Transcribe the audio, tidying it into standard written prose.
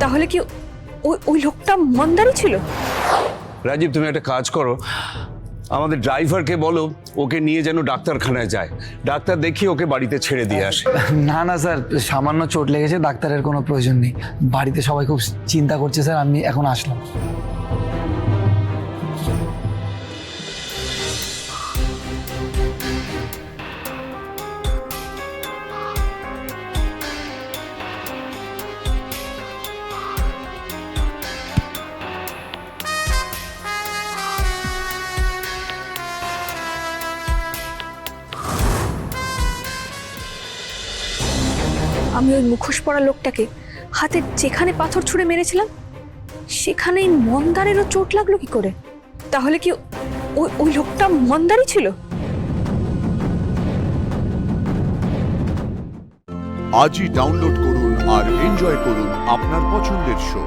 তাহলে কি ওই ওই লোকটা মন্দারই ছিল? রাজীব, তুমি একটা কাজ করো, আমাদের ড্রাইভারকে বলো ওকে নিয়ে যেন ডাক্তারখানায় যায়, ডাক্তার দেখিয়ে ওকে বাড়িতে ছেড়ে দিয়ে আসে। না না স্যার, সামান্য চোট লেগেছে, ডাক্তারের কোনো প্রয়োজন নেই। বাড়িতে সবাই খুব চিন্তা করছে স্যার, আমি এখন আসলাম। আমি ওই মুখোশ পরা লোকটাকে হাতে যেখানে পাথর ছুঁড়ে মেরেছিলাম সেখানেই মন্দারেরও চোট লাগলো কি করে? তাহলে কি ওই ওই লোকটা মন্দারই ছিল? আজই ডাউনলোড করুন আর এনজয় করুন আপনার পছন্দের শো।